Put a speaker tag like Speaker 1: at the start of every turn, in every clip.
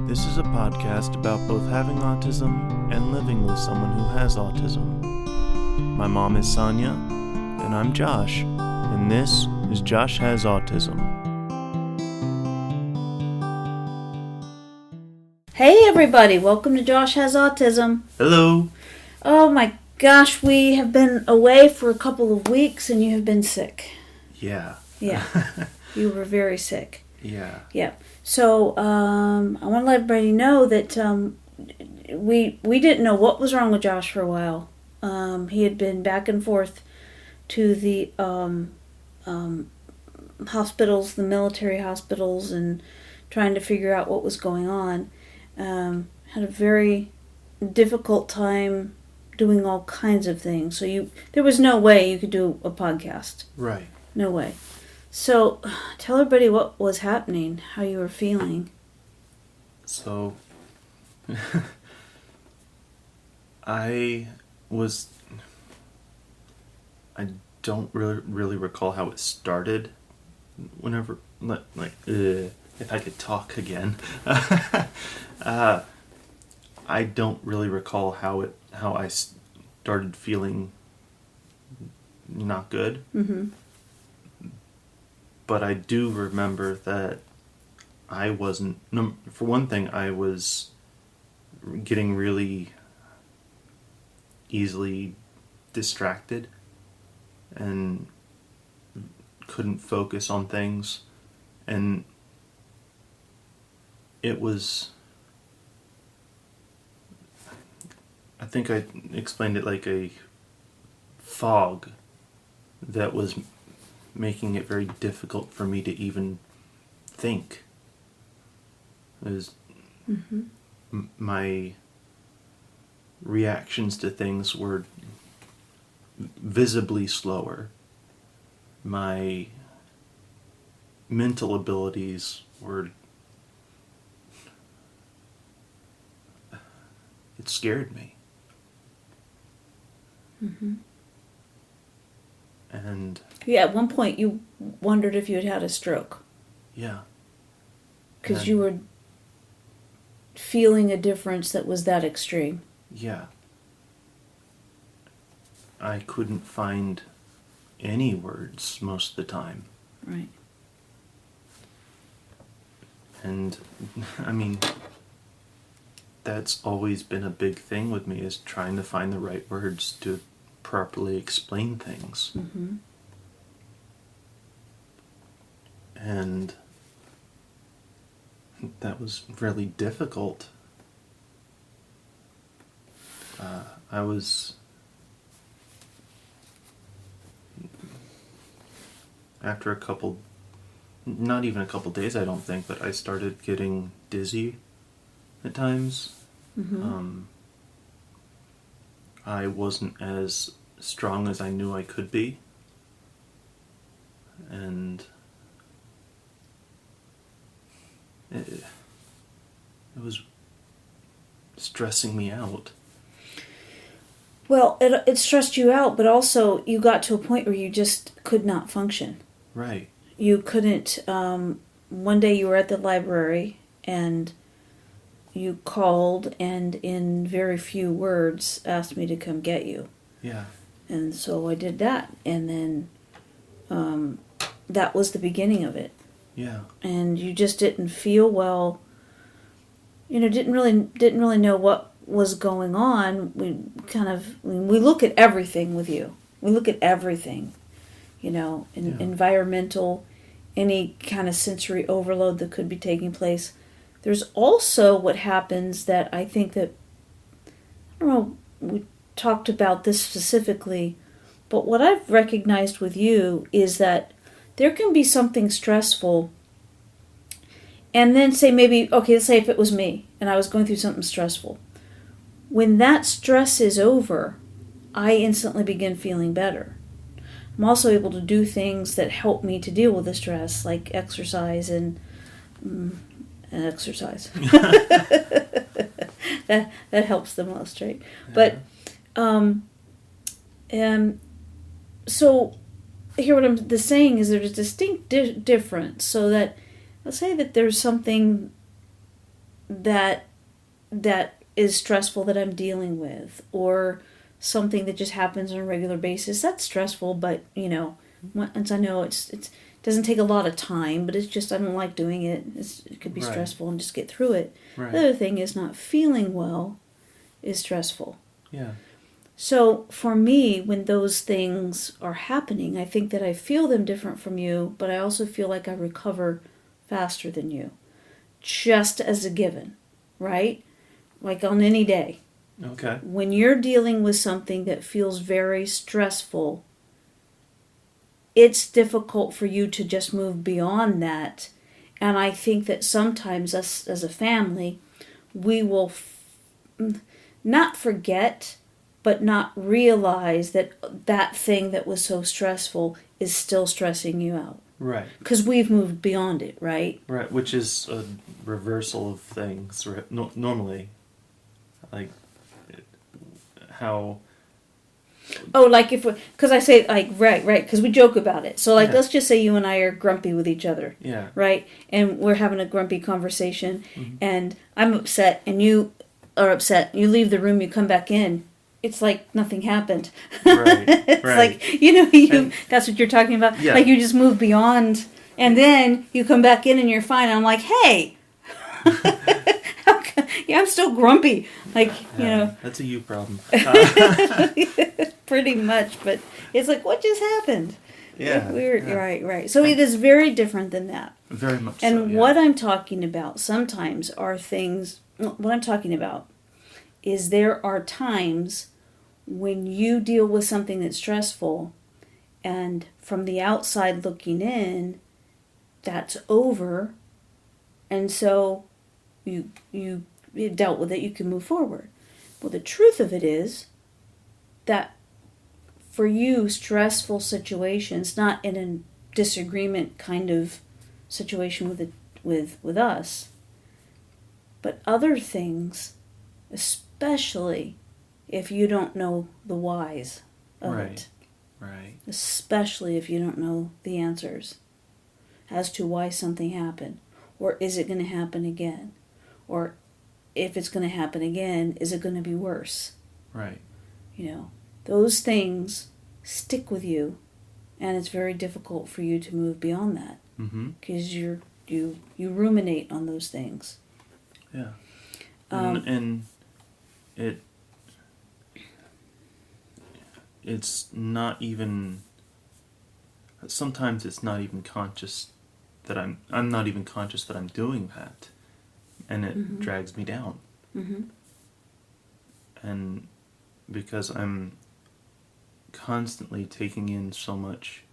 Speaker 1: This is a podcast about both having autism and living with someone who has autism. My mom is Sonya, and I'm Josh, and this is Josh Has Autism.
Speaker 2: Hey everybody, welcome to Josh Has Autism.
Speaker 1: Hello.
Speaker 2: Oh my gosh, we have been away for a couple of weeks and you have been sick.
Speaker 1: Yeah.
Speaker 2: Yeah, you were very sick.
Speaker 1: Yeah.
Speaker 2: Yeah. So, I want to let everybody know that we didn't know what was wrong with Josh for a while. He had been back and forth to the hospitals, the military hospitals, and trying to figure out what was going on. Had a very difficult time doing all kinds of things. So there was no way you could do a podcast.
Speaker 1: Right.
Speaker 2: No way. So, tell everybody what was happening, how you were feeling.
Speaker 1: So, I don't really recall how it started. If I could talk again. I don't really recall how I started feeling not good.
Speaker 2: Mm-hmm.
Speaker 1: But I do remember that I wasn't... For one thing, I was getting really easily distracted and couldn't focus on things. And it was... I think I explained it like a fog that was making it very difficult for me to even think. My reactions to things were visibly slower. My mental abilities were... It scared me.
Speaker 2: Mm-hmm.
Speaker 1: And...
Speaker 2: Yeah, at one point you wondered if you had had a stroke.
Speaker 1: Yeah.
Speaker 2: Because you were feeling a difference that was that extreme.
Speaker 1: Yeah. I couldn't find any words most of the time.
Speaker 2: Right.
Speaker 1: And, I mean, that's always been a big thing with me, is trying to find the right words to properly explain things.
Speaker 2: Mm-hmm.
Speaker 1: And that was really difficult. I was... After not even a couple days, I don't think, but I started getting dizzy at times.
Speaker 2: Mm-hmm.
Speaker 1: I wasn't as strong as I knew I could be. And it was stressing me out.
Speaker 2: Well, it stressed you out, but also you got to a point where you just could not function.
Speaker 1: Right.
Speaker 2: You couldn't... one day you were at the library and you called and in very few words asked me to come get you.
Speaker 1: Yeah.
Speaker 2: And so I did that. And then that was the beginning of it.
Speaker 1: Yeah.
Speaker 2: And you just didn't feel well. You know, didn't really know what was going on. We look at everything with you. We look at everything, environmental, any kind of sensory overload that could be taking place. There's also what happens that I think that, I don't know, we talked about this specifically, but what I've recognized with you is that there can be something stressful, and then say let's say if it was me and I was going through something stressful. When that stress is over, I instantly begin feeling better. I'm also able to do things that help me to deal with the stress, like exercise and exercise. that helps the most, right?
Speaker 1: Yeah.
Speaker 2: But so here what I'm saying is there's a distinct difference. So that let's say that there's something that is stressful that I'm dealing with, or something that just happens on a regular basis. That's stressful, but once I know it doesn't take a lot of time, but it's just I don't like doing it. It could be
Speaker 1: Right.
Speaker 2: stressful and just get through it.
Speaker 1: Right.
Speaker 2: The other thing is not feeling well is stressful.
Speaker 1: Yeah.
Speaker 2: So for me, when those things are happening, I think that I feel them different from you, but I also feel like I recover faster than you. Just as a given, right? Like on any day.
Speaker 1: Okay.
Speaker 2: When you're dealing with something that feels very stressful, it's difficult for you to just move beyond that. And I think that sometimes us as a family, we will not forget, but not realize that that thing that was so stressful is still stressing you out.
Speaker 1: Right.
Speaker 2: Because we've moved beyond it, right?
Speaker 1: Right, which is a reversal of things. Normally, like how.
Speaker 2: Oh, like because I say like right, because we joke about it. So like,
Speaker 1: Yeah.
Speaker 2: let's just say you and I are grumpy with each other.
Speaker 1: Yeah.
Speaker 2: Right, and we're having a grumpy conversation,
Speaker 1: Mm-hmm.
Speaker 2: and I'm upset, and you are upset. You leave the room, you come back in. It's like nothing happened.
Speaker 1: Right.
Speaker 2: It's
Speaker 1: right.
Speaker 2: like that's what you're talking about.
Speaker 1: Yeah.
Speaker 2: Like you just move beyond, and then you come back in and you're fine. I'm like, hey, yeah, I'm still grumpy. Like
Speaker 1: That's a you problem.
Speaker 2: pretty much. But it's like, what just happened?
Speaker 1: Yeah.
Speaker 2: Right. So it is very different than that.
Speaker 1: Very much
Speaker 2: And
Speaker 1: so, yeah.
Speaker 2: what I'm talking about sometimes are things. What I'm talking about is there are times when you deal with something that's stressful, and from the outside looking in, that's over, and so you dealt with it. You can move forward. Well, the truth of it is that for you, stressful situations, not in a disagreement kind of situation with us, but other things, especially if you don't know the whys of it.
Speaker 1: Right.
Speaker 2: Especially if you don't know the answers as to why something happened, or is it going to happen again, or if it's going to happen again, is it going to be worse?
Speaker 1: Right.
Speaker 2: Those things stick with you, and it's very difficult for you to move beyond that because you ruminate on those things.
Speaker 1: Yeah. And it's not even. Sometimes it's not even conscious that I'm not even conscious that I'm doing that, and it drags me down.
Speaker 2: Mm-hmm.
Speaker 1: And because I'm constantly taking in so much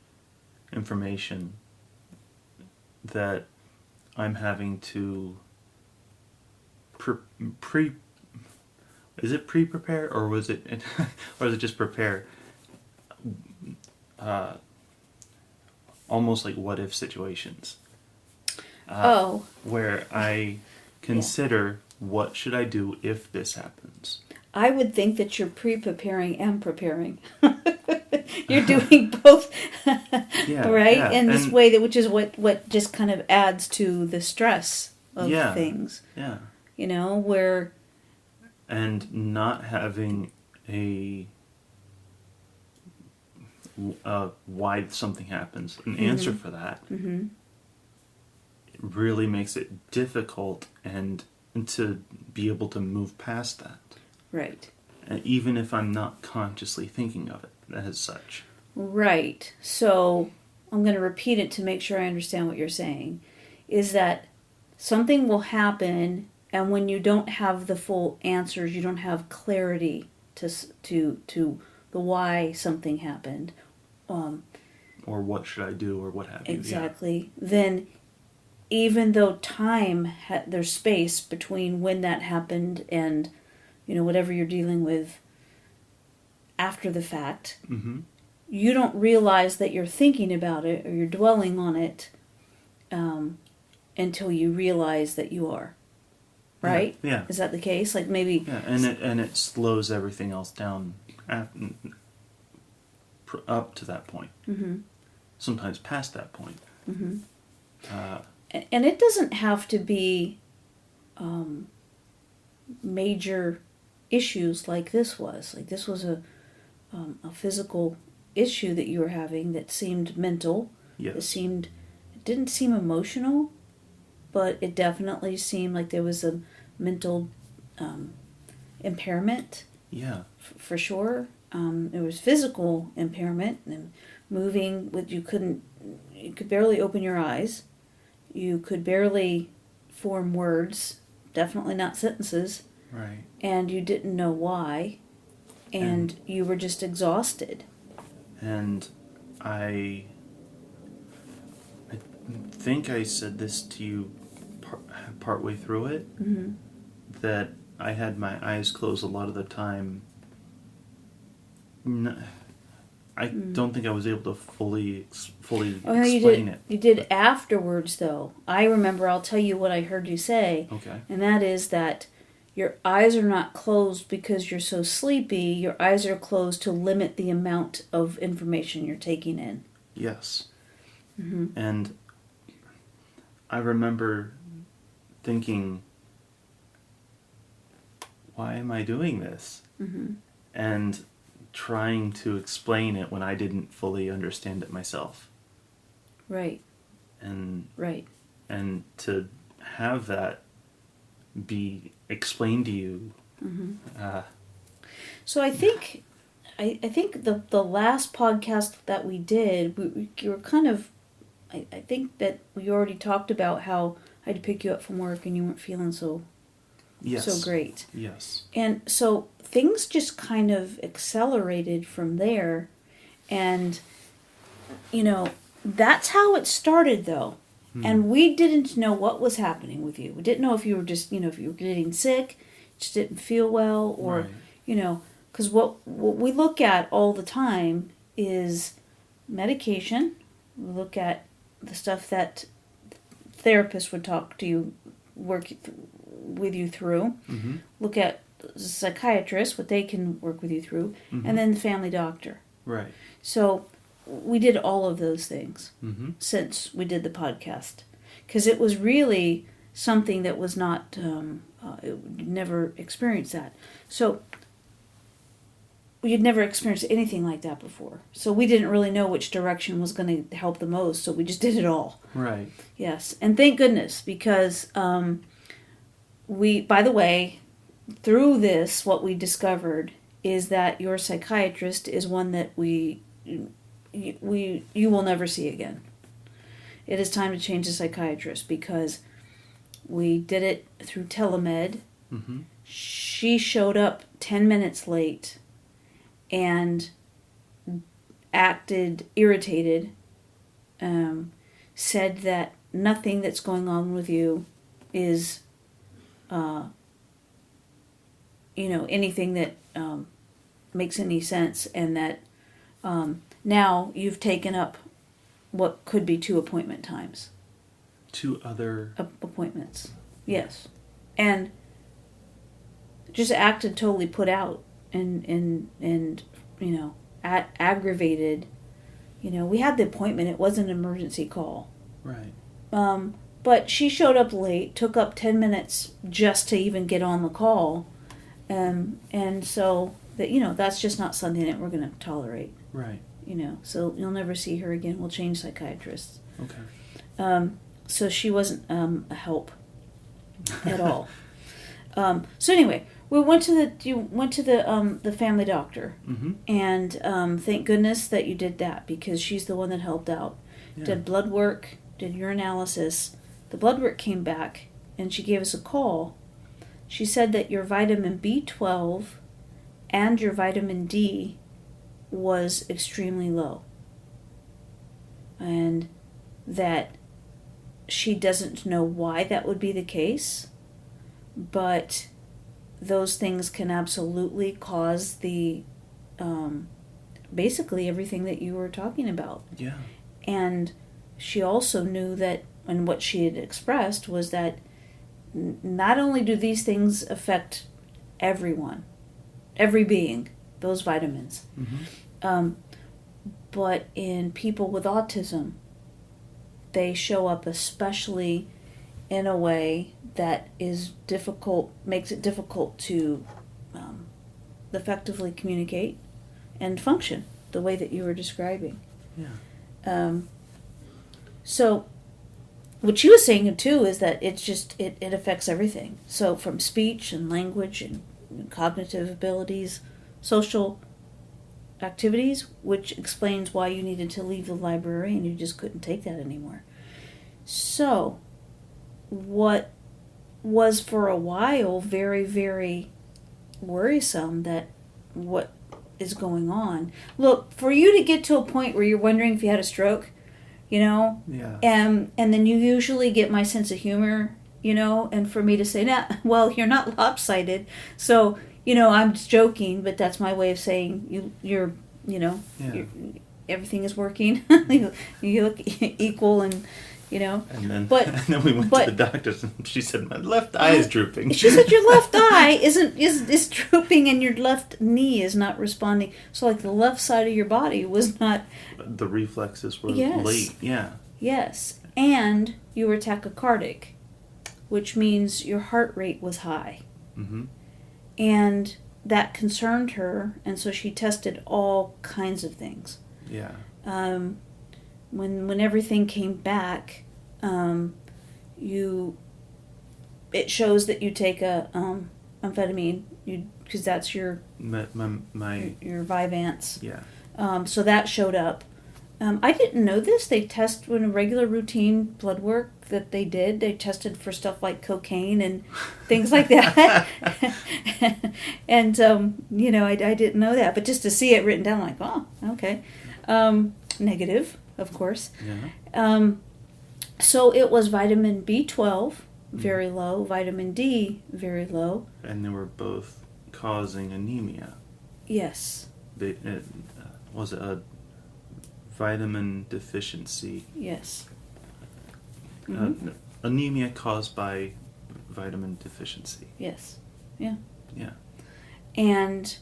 Speaker 1: information that I'm having to is it pre-prepare or was it or is it just prepare almost like what if situations where I consider what should I do if this happens.
Speaker 2: I would think that you're pre-preparing and preparing. You're doing both, right?
Speaker 1: Yeah.
Speaker 2: In this way, which is what just kind of adds to the stress of things.
Speaker 1: Yeah.
Speaker 2: Where...
Speaker 1: And not having why something happens, an answer for that, it really makes it difficult and to be able to move past that.
Speaker 2: Right.
Speaker 1: Even if I'm not consciously thinking of it as such.
Speaker 2: Right. So I'm going to repeat it to make sure I understand what you're saying. Is that something will happen, and when you don't have the full answers, you don't have clarity to the why something happened.
Speaker 1: Or what should I do, or what have you.
Speaker 2: Exactly. Yeah. Then even though there's space between when that happened and whatever you're dealing with after the fact, you don't realize that you're thinking about it or you're dwelling on it until you realize that you are. Right?
Speaker 1: Yeah.
Speaker 2: Is that the case? Like maybe...
Speaker 1: Yeah, and it slows everything else down up to that point. Sometimes past that point.
Speaker 2: And it doesn't have to be major issues like this was. Like this was a physical issue that you were having that seemed mental.
Speaker 1: Yes.
Speaker 2: It didn't seem emotional, but it definitely seemed like there was a mental impairment.
Speaker 1: Yeah.
Speaker 2: For sure. There was physical impairment and moving with you could barely open your eyes. You could barely form words, definitely not sentences.
Speaker 1: Right.
Speaker 2: And you didn't know why. And you were just exhausted.
Speaker 1: And I think I said this to you partway through it,
Speaker 2: Mm-hmm.
Speaker 1: that I had my eyes closed a lot of the time. I don't think I was able to fully explain it.
Speaker 2: You did afterwards, though. I remember, I'll tell you what I heard you say.
Speaker 1: Okay.
Speaker 2: And that is that your eyes are not closed because you're so sleepy. Your eyes are closed to limit the amount of information you're taking in.
Speaker 1: Yes.
Speaker 2: Mm-hmm.
Speaker 1: And I remember thinking, why am I doing this?
Speaker 2: Mm-hmm.
Speaker 1: And trying to explain it when I didn't fully understand it myself.
Speaker 2: Right.
Speaker 1: And
Speaker 2: right.
Speaker 1: And to have that be explained to you.
Speaker 2: Mm-hmm. So I think the last podcast that we did, we were kind of, I think that we already talked about how I had to pick you up from work and you weren't feeling so great.
Speaker 1: Yes.
Speaker 2: And so things just kind of accelerated from there. And, that's how it started, though. And we didn't know what was happening with you. We didn't know if you were just, if you were getting sick, just didn't feel well, or,
Speaker 1: right.
Speaker 2: Because what we look at all the time is medication. We look at the stuff that therapists would talk to you, work with you through.
Speaker 1: Mm-hmm.
Speaker 2: Look at psychiatrists, what they can work with you through, and then the family doctor.
Speaker 1: Right.
Speaker 2: So we did all of those things since we did the podcast, because it was really something that was not, never experienced that. So you'd never experienced anything like that before. So we didn't really know which direction was going to help the most, so we just did it all.
Speaker 1: Right.
Speaker 2: Yes, and thank goodness, because by the way, through this, what we discovered is that your psychiatrist is one that you will never see again. It is time to change the psychiatrist, because we did it through telemed.
Speaker 1: Mm-hmm.
Speaker 2: She showed up 10 minutes late and acted irritated, said that nothing that's going on with you is anything that makes any sense, and that now you've taken up what could be 2 appointment times.
Speaker 1: 2 other
Speaker 2: appointments. Yes. And just acted totally put out and aggravated. We had the appointment. It wasn't an emergency call.
Speaker 1: Right.
Speaker 2: But she showed up late, took up 10 minutes just to even get on the call. And so that's just not something that we're going to tolerate.
Speaker 1: Right.
Speaker 2: So you'll never see her again. We'll change psychiatrists.
Speaker 1: Okay.
Speaker 2: So she wasn't a help at all. So anyway, you went to the family doctor, and thank goodness that you did that, because she's the one that helped out.
Speaker 1: Yeah.
Speaker 2: Did blood work, did urinalysis. The blood work came back, and she gave us a call. She said that your vitamin B12 and your vitamin D was extremely low, and that she doesn't know why that would be the case, but those things can absolutely cause the basically everything that you were talking about.
Speaker 1: Yeah. And
Speaker 2: she also knew that, and what she had expressed was that not only do these things affect everyone, every being, those vitamins, but in people with autism, they show up especially in a way that is difficult, makes it difficult to effectively communicate and function the way that you were describing.
Speaker 1: Yeah.
Speaker 2: So what she was saying too is that it affects everything. So from speech and language and cognitive abilities, social activities, which explains why you needed to leave the library and you just couldn't take that anymore. So what was for a while very, very worrisome, that what is going on. Look, for you to get to a point where you're wondering if you had a stroke,
Speaker 1: Yeah.
Speaker 2: and then you usually get my sense of humor, and for me to say, nah, well, you're not lopsided, so, I'm just joking, but that's my way of saying you're everything is working. You look equal, and
Speaker 1: And
Speaker 2: but
Speaker 1: then we went to the doctors, and she said my left eye is drooping.
Speaker 2: She said your left eye is drooping, and your left knee is not responding. So like the left side of your body was not.
Speaker 1: The reflexes were
Speaker 2: Yes.
Speaker 1: late. Yeah.
Speaker 2: Yes, and you were tachycardic, which means your heart rate was high.
Speaker 1: Mm-hmm.
Speaker 2: And that concerned her, and so she tested all kinds of things.
Speaker 1: Yeah.
Speaker 2: When everything came back, it shows that you take a amphetamine, because that's your Vyvanse.
Speaker 1: Yeah.
Speaker 2: So that showed up. I didn't know this. They test when a regular routine blood work that they did. They tested for stuff like cocaine and things like that. And I didn't know that, but just to see it written down, like, oh, okay, negative, of course.
Speaker 1: Yeah.
Speaker 2: So it was vitamin B12 very low, vitamin D very low.
Speaker 1: And they were both causing anemia.
Speaker 2: Yes.
Speaker 1: Was it a vitamin deficiency?
Speaker 2: Yes. Mm-hmm.
Speaker 1: Anemia caused by vitamin deficiency.
Speaker 2: Yes. Yeah.
Speaker 1: Yeah.
Speaker 2: And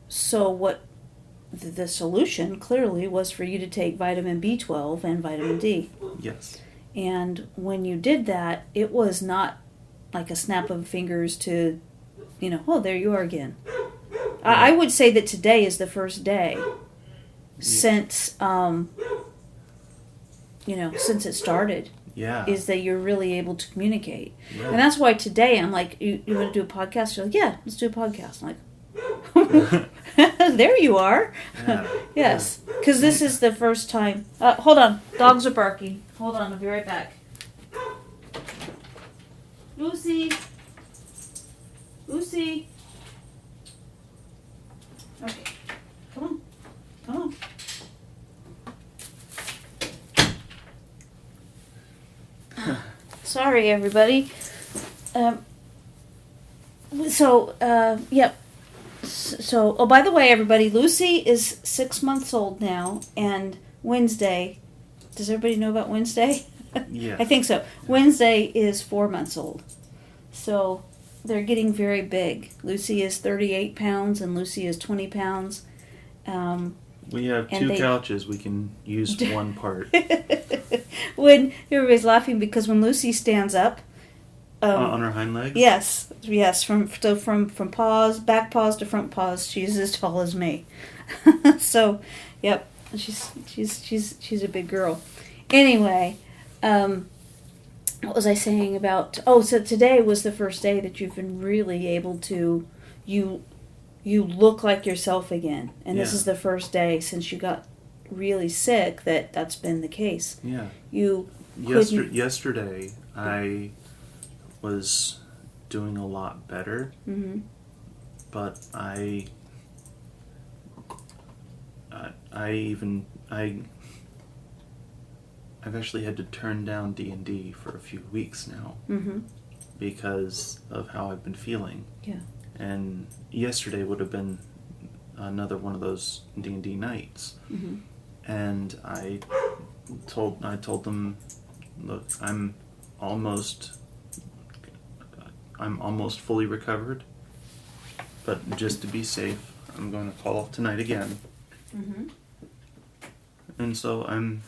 Speaker 2: so what the solution clearly was for you to take vitamin B12 and vitamin D.
Speaker 1: Yes.
Speaker 2: And when you did that, it was not like a snap of fingers to, oh, there you are again. I would say that today is the first day since, since it started.
Speaker 1: Yeah.
Speaker 2: Is that you're really able to communicate.
Speaker 1: Yeah.
Speaker 2: And that's why today I'm like, you want to do a podcast? You're like, yeah, let's do a podcast. I'm like, there you are.
Speaker 1: Yeah.
Speaker 2: Yes, because this is the first time. Hold on, dogs are barking. Hold on, I'll be right back. Lucy. Okay, come on. Sorry, everybody. Yep. So, oh, by the way, everybody, Lucy is 6 months old now, and Wednesday, does everybody know about Wednesday?
Speaker 1: Yeah.
Speaker 2: I think so. Wednesday is 4 months old. So, they're getting very big. Lucy is 38 pounds, and Lucy is 20 pounds.
Speaker 1: We have two couches. We can use one part.
Speaker 2: When everybody's laughing because when Lucy stands up,
Speaker 1: on her hind legs.
Speaker 2: Yes. From paws, back paws to front paws, she's as tall as me. So, yep, she's a big girl. Anyway, what was I saying about? Oh, so today was the first day that you've been really able to you look like yourself again, and this is the first day since you got really sick that's been the case.
Speaker 1: Yeah.
Speaker 2: Yesterday
Speaker 1: I was doing a lot better, but I've actually had to turn down D&D for a few weeks now because of how I've been feeling.
Speaker 2: Yeah.
Speaker 1: And yesterday would have been another one of those D&D nights. And I told them, look, I'm almost fully recovered, but just to be safe, I'm going to call off tonight again. And so I'm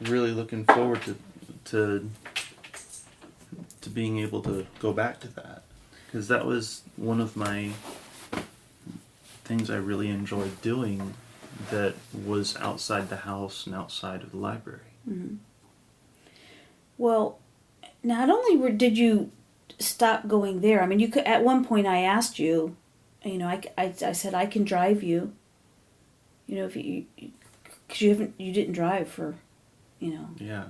Speaker 1: really looking forward to to being able to go back to that, because that was one of my things I really enjoyed doing that was outside the house and outside of the library.
Speaker 2: Mm-hmm. Well, not only did you stop going there, I mean, you could, at one point I asked you, I said I can drive you, if because you didn't drive for,
Speaker 1: Yeah.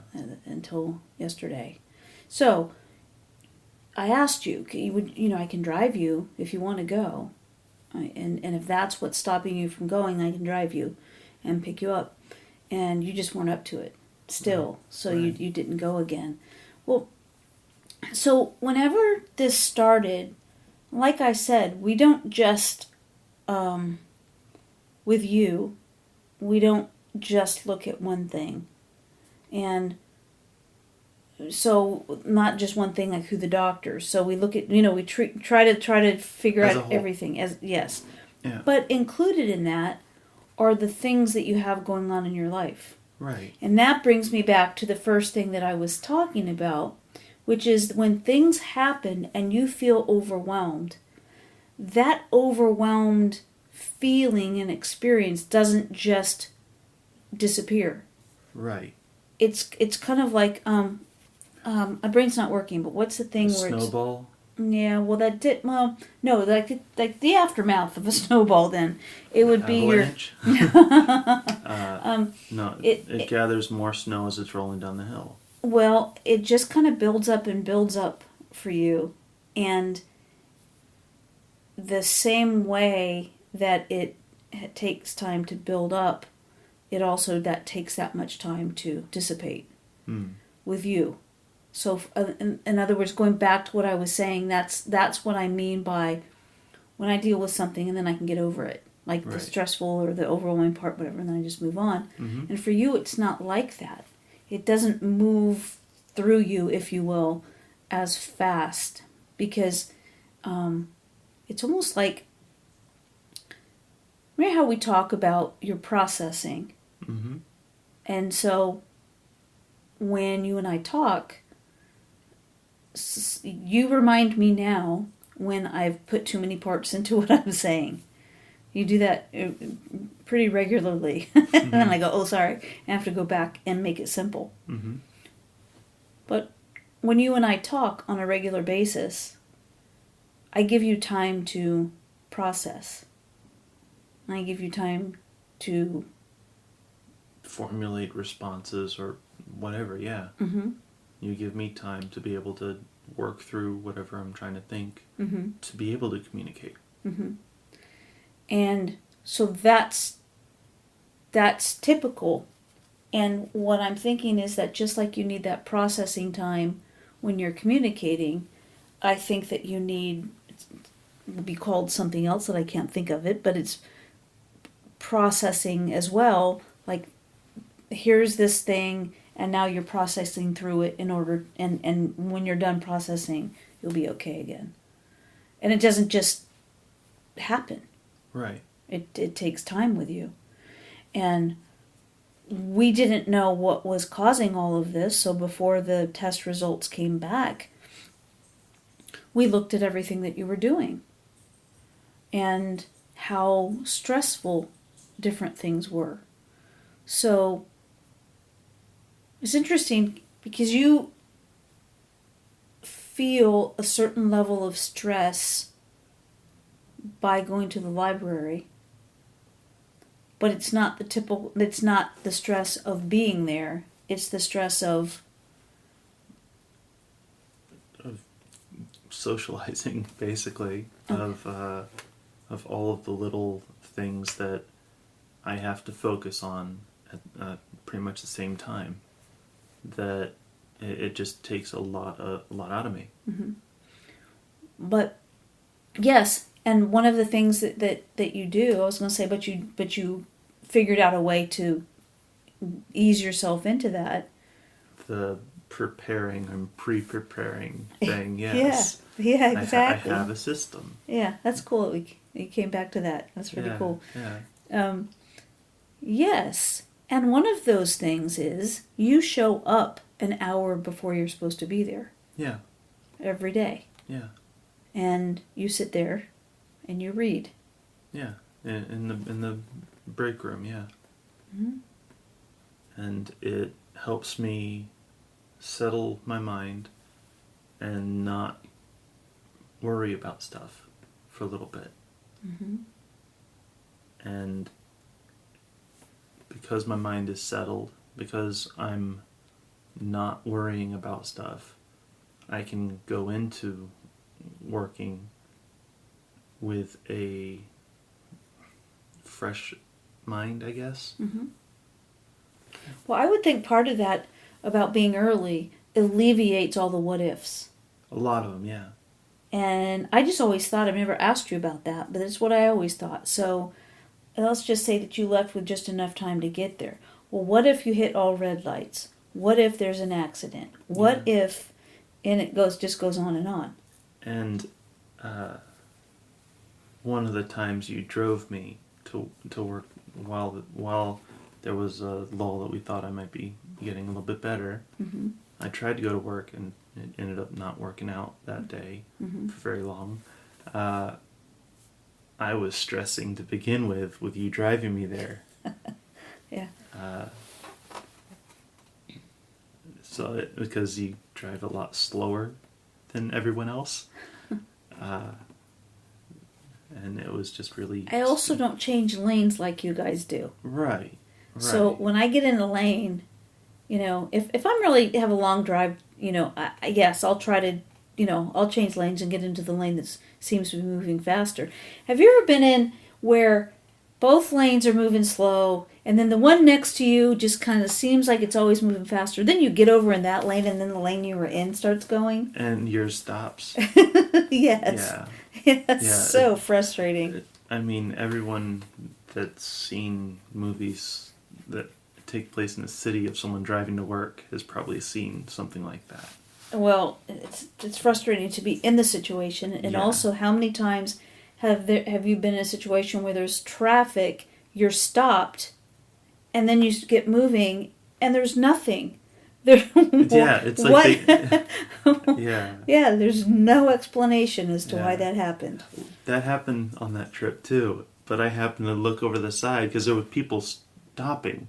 Speaker 2: until yesterday. So I asked you, I can drive you if you want to go. And if that's what's stopping you from going, I can drive you and pick you up. And you just weren't up to it still. So
Speaker 1: Right.
Speaker 2: you didn't go again. Well, so whenever this started, like I said, we don't just, with you, we don't just look at one thing. And so not just one thing like through the doctors. So we look at, we try to figure
Speaker 1: As a
Speaker 2: out
Speaker 1: whole.
Speaker 2: everything as, yes.
Speaker 1: Yeah.
Speaker 2: But included in that are the things that you have going on in your life.
Speaker 1: Right.
Speaker 2: And that brings me back to the first thing that I was talking about, which is when things happen and you feel overwhelmed, that overwhelmed feeling and experience doesn't just disappear.
Speaker 1: Right.
Speaker 2: It's kind of like my brain's not working, but what's the thing where
Speaker 1: snowball?
Speaker 2: Yeah, well that did no, like the aftermath of a snowball. Then it would be
Speaker 1: Avalanche?
Speaker 2: your
Speaker 1: No, it gathers more snow as it's rolling down the hill.
Speaker 2: Well, it just kind of builds up for you, and the same way that it takes time to build up, it also that takes that much time to dissipate with you. So, in other words, going back to what I was saying, that's what I mean by when I deal with something and then I can get over it, like the stressful or the overwhelming part, whatever, and then I just move on.
Speaker 1: Mm-hmm.
Speaker 2: And for you, it's not like that. It doesn't move through you, if you will, as fast because it's almost like, remember how we talk about your processing?
Speaker 1: Mm-hmm.
Speaker 2: And so when you and I talk, you remind me now when I've put too many parts into what I'm saying. You do that pretty regularly.
Speaker 1: Mm-hmm.
Speaker 2: And then I go, oh, sorry. I have to go back and make it simple.
Speaker 1: Mm-hmm.
Speaker 2: But when you and I talk on a regular basis, I give you time to process. I give you time to
Speaker 1: formulate responses or whatever, yeah.
Speaker 2: Mm-hmm.
Speaker 1: You give me time to be able to work through whatever I'm trying to think,
Speaker 2: Mm-hmm.
Speaker 1: to be able to communicate.
Speaker 2: Mm-hmm. And so that's typical. And what I'm thinking is that just like you need that processing time when you're communicating, I think that you need, it would be called something else that I can't think of it, but it's processing as well. Like, here's this thing, and now you're processing through it in order, and when you're done processing, you'll be okay again. And it doesn't just happen.
Speaker 1: Right.
Speaker 2: It takes time with you. And we didn't know what was causing all of this, so before the test results came back, we looked at everything that you were doing and how stressful different things were. So it's interesting because you feel a certain level of stress by going to the library, but it's not the stress of being there. It's the stress of
Speaker 1: socializing, basically, of all of the little things that I have to focus on at pretty much the same time. That it just takes a lot out of me.
Speaker 2: Mm-hmm. But yes, and one of the things that you do, I was going to say, but you figured out a way to ease yourself into that.
Speaker 1: The preparing and pre-preparing thing, yes.
Speaker 2: Yeah, exactly.
Speaker 1: I have a system.
Speaker 2: Yeah, that's cool that we came back to that. That's pretty cool.
Speaker 1: Yeah.
Speaker 2: Yes, and one of those things is you show up an hour before you're supposed to be there.
Speaker 1: Yeah.
Speaker 2: Every day.
Speaker 1: Yeah.
Speaker 2: And you sit there and you read.
Speaker 1: Yeah. In the break room, yeah.
Speaker 2: Mm-hmm.
Speaker 1: And it helps me settle my mind and not worry about stuff for a little bit.
Speaker 2: Mm-hmm.
Speaker 1: And because my mind is settled, because I'm not worrying about stuff, I can go into working with a fresh mind, I guess.
Speaker 2: Mm-hmm. Well, I would think part of that about being early alleviates all the what ifs.
Speaker 1: A lot of them, yeah.
Speaker 2: And I just always thought, I've never asked you about that, but it's what I always thought. So let's just say that you left with just enough time to get there. Well, what if you hit all red lights? What if there's an accident? What if, and it just goes on and on.
Speaker 1: And one of the times you drove me to work while there was a lull that we thought I might be getting a little bit better.
Speaker 2: Mm-hmm.
Speaker 1: I tried to go to work and it ended up not working out that day for very long. I was stressing to begin with you driving me there.
Speaker 2: Yeah.
Speaker 1: Because you drive a lot slower than everyone else. And it was just really...
Speaker 2: I also don't change lanes like you guys do.
Speaker 1: Right.
Speaker 2: So when I get in a lane, if I'm really have a long drive, yes, I'll try to, I'll change lanes and get into the lane that seems to be moving faster. Have you ever been in where both lanes are moving slow and then the one next to you just kind of seems like it's always moving faster? Then you get over in that lane and then the lane you were in starts going?
Speaker 1: And yours stops.
Speaker 2: Yes. Yeah. It's so frustrating.
Speaker 1: I mean, everyone that's seen movies that take place in the city of someone driving to work has probably seen something like that.
Speaker 2: Well, it's frustrating to be in the situation, and also how many times have you been in a situation where there's traffic, you're stopped, and then you get moving, and there's nothing.
Speaker 1: It's like
Speaker 2: yeah, there's no explanation as to why that happened.
Speaker 1: That happened on that trip too, but I happened to look over the side because there were people stopping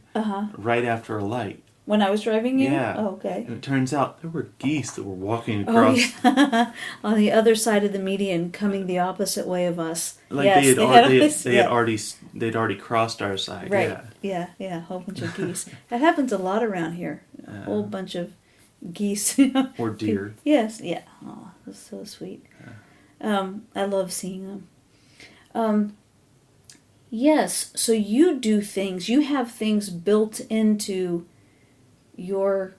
Speaker 1: right after a light.
Speaker 2: When I was driving you?
Speaker 1: Yeah.
Speaker 2: Oh, okay.
Speaker 1: And it turns out there were geese that were walking across.
Speaker 2: Oh, yeah. On the other side of the median, coming the opposite way of us.
Speaker 1: Like
Speaker 2: yes,
Speaker 1: they'd already crossed our side.
Speaker 2: Right. Yeah. A whole bunch of geese. That happens a lot around here. A whole bunch of geese.
Speaker 1: Or deer.
Speaker 2: Yes. Yeah. Oh, that's so sweet. I love seeing them. Yes. So you do things. You have things built into your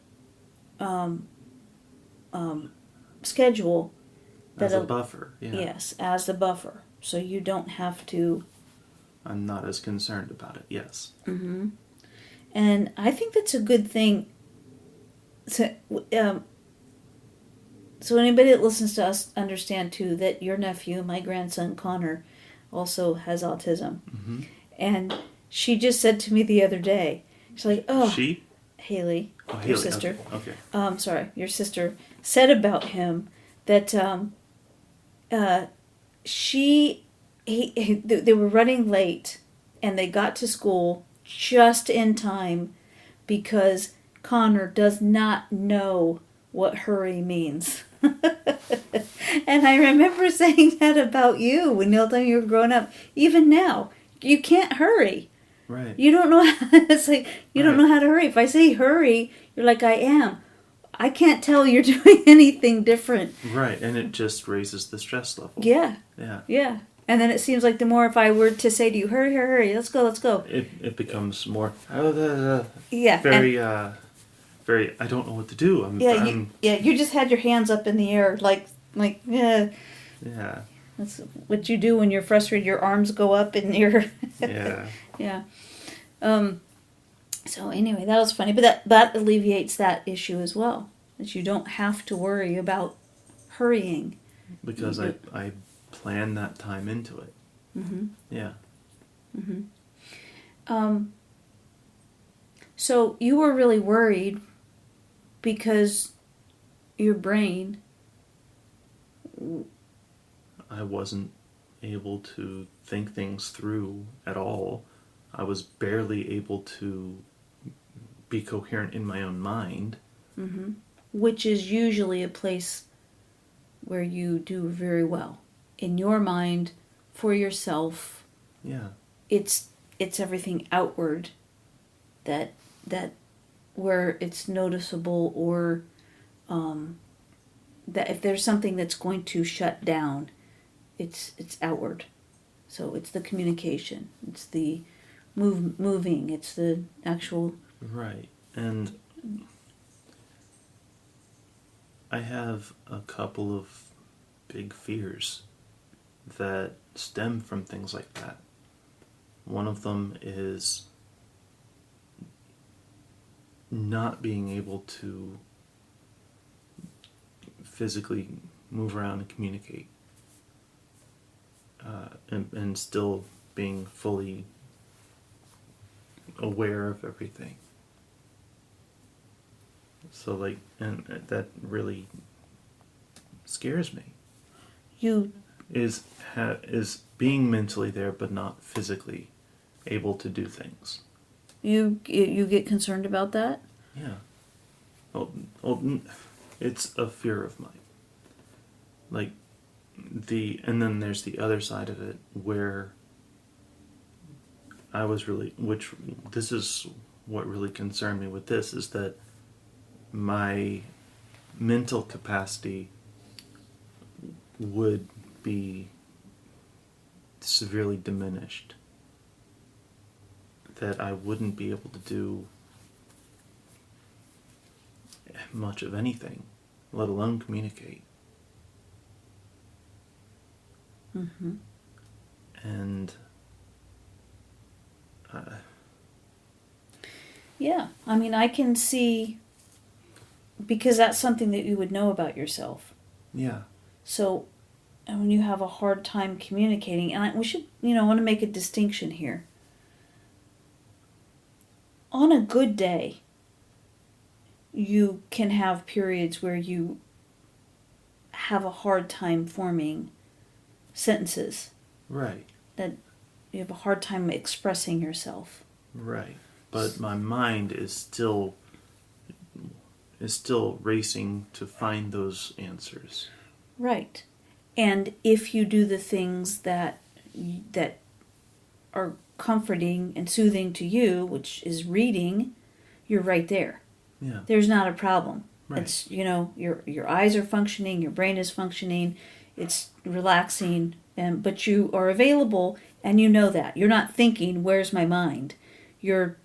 Speaker 2: schedule
Speaker 1: As a buffer, yeah.
Speaker 2: Yes, as the buffer, so you don't have to.
Speaker 1: I'm not as concerned about it. Yes.
Speaker 2: Mm-hmm. And I think that's a good thing. So anybody that listens to us understand too that your nephew, my grandson Connor, also has autism, and she just said to me the other day, she's like, "Oh, Haley, your sister.
Speaker 1: Okay.
Speaker 2: Sorry, your sister said about him that they were running late and they got to school just in time because Connor does not know what hurry means." And I remember saying that about you when the time you were growing up. Even now, you can't hurry.
Speaker 1: Right.
Speaker 2: You don't know it's like you don't know how to hurry. If I say hurry, you're like, I am. I can't tell you're doing anything different.
Speaker 1: Right, and it just raises the stress level.
Speaker 2: Yeah. And then it seems like the more if I were to say to you, hurry, let's go.
Speaker 1: It becomes more very I don't know what to do.
Speaker 2: You just had your hands up in the air like
Speaker 1: Yeah.
Speaker 2: That's what you do when you're frustrated. Your arms go up in your Yeah. So anyway, that was funny, but that alleviates that issue as well. That you don't have to worry about hurrying.
Speaker 1: Because I plan that time into it.
Speaker 2: Mm-hmm.
Speaker 1: Yeah.
Speaker 2: Mm-hmm. So you were really worried because your brain...
Speaker 1: I wasn't able to think things through at all. I was barely able to be coherent in my own mind.
Speaker 2: Mm-hmm. Which is usually a place where you do very well. In your mind, for yourself,
Speaker 1: Yeah.
Speaker 2: it's everything outward that where it's noticeable, or that if there's something that's going to shut down, it's outward. So it's the communication, it's the moving, it's the actual...
Speaker 1: Right. And I have a couple of big fears that stem from things like that. One of them is not being able to physically move around and communicate, and still being fully aware of everything. So and that really scares me. Is being mentally there but not physically able to do things.
Speaker 2: You get concerned about that?
Speaker 1: Yeah. Well, it's a fear of mine. And then there's the other side of it where this is what really concerned me with this, is that my mental capacity would be severely diminished. That I wouldn't be able to do much of anything, let alone communicate.
Speaker 2: Mm-hmm.
Speaker 1: And
Speaker 2: yeah, I mean, I can see, because that's something that you would know about yourself.
Speaker 1: Yeah.
Speaker 2: So, and when you have a hard time communicating, and we should, I want to make a distinction here. On a good day, you can have periods where you have a hard time forming sentences.
Speaker 1: Right.
Speaker 2: That you have a hard time expressing yourself.
Speaker 1: Right. But my mind is still racing to find those answers.
Speaker 2: Right. And if you do the things that are comforting and soothing to you, which is reading, you're right there.
Speaker 1: Yeah.
Speaker 2: There's not a problem.
Speaker 1: Right.
Speaker 2: It's, your eyes are functioning, your brain is functioning, it's relaxing, but you are available, and you know that. You're not thinking, where's my mind? You're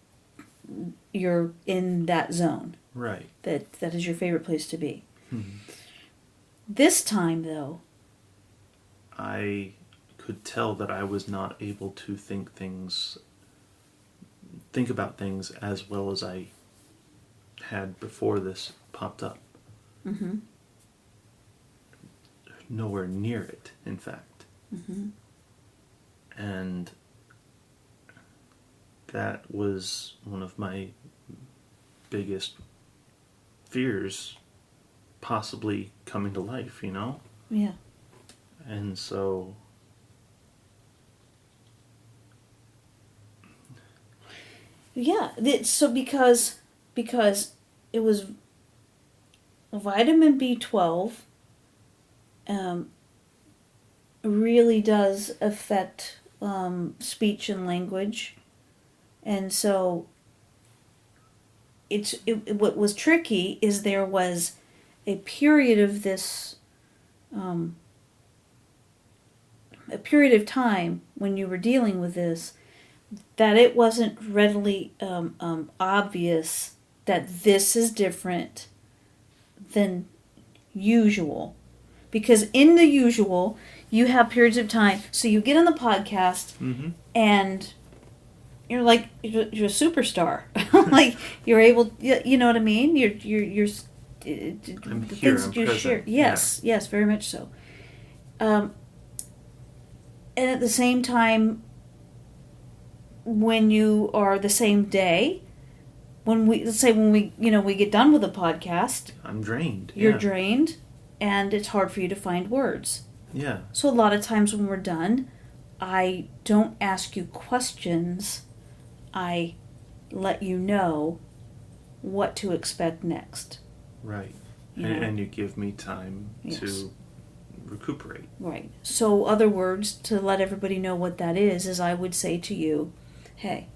Speaker 2: in that zone.
Speaker 1: Right.
Speaker 2: That is your favorite place to be.
Speaker 1: Mm-hmm.
Speaker 2: This time, though,
Speaker 1: I could tell that I was not able to think about things as well as I had before this popped up.
Speaker 2: Mm-hmm.
Speaker 1: Nowhere near it, in fact.
Speaker 2: Mm-hmm.
Speaker 1: And that was one of my biggest fears possibly coming to life,
Speaker 2: Yeah.
Speaker 1: And so...
Speaker 2: Yeah, so because it was vitamin B12 really does affect speech and language, and so what was tricky is there was a period of this a period of time when you were dealing with this, that it wasn't readily obvious that this is different than usual. Because in the usual, you have periods of time. So you get on the podcast,
Speaker 1: Mm-hmm.
Speaker 2: and you're like, you're a superstar. Like, you're able, you know what I mean? You're
Speaker 1: I'm
Speaker 2: the
Speaker 1: here,
Speaker 2: things
Speaker 1: I'm
Speaker 2: that you
Speaker 1: present.
Speaker 2: share. Yes, yes, very much so. And at the same time, when you are the same day, let's say when we get done with a podcast,
Speaker 1: I'm drained.
Speaker 2: You're drained, and it's hard for you to find words.
Speaker 1: Yeah.
Speaker 2: So a lot of times when we're done, I don't ask you questions. I let you know what to expect next.
Speaker 1: Right.
Speaker 2: You know?
Speaker 1: And you give me time to recuperate.
Speaker 2: Right. So other words, to let everybody know what that is I would say to you, hey,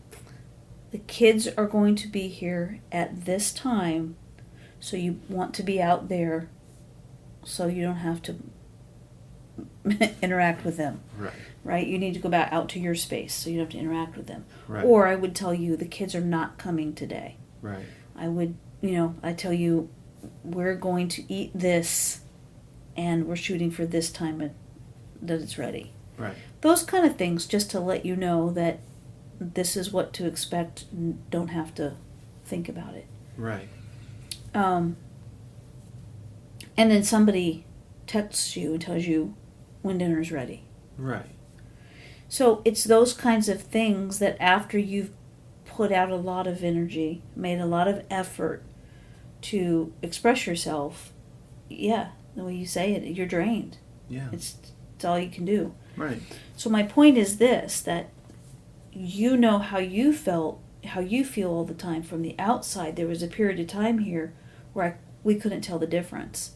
Speaker 2: the kids are going to be here at this time, so you want to be out there so you don't have to interact with them.
Speaker 1: Right.
Speaker 2: Right? You need to go back out to your space so you don't have to interact with them.
Speaker 1: Right.
Speaker 2: Or I would tell you the kids are not coming today.
Speaker 1: Right.
Speaker 2: I would, I tell you we're going to eat this and we're shooting for this time that it's ready.
Speaker 1: Right.
Speaker 2: Those kind of things, just to let you know that this is what to expect and don't have to think about it.
Speaker 1: Right.
Speaker 2: And then somebody texts you and tells you when dinner's ready.
Speaker 1: Right.
Speaker 2: So it's those kinds of things that after you've put out a lot of energy, made a lot of effort to express yourself, the way you say it, you're drained.
Speaker 1: Yeah.
Speaker 2: It's all you can do.
Speaker 1: Right.
Speaker 2: So my point is this, that you know how you felt, how you feel all the time from the outside. There was a period of time here where we couldn't tell the difference.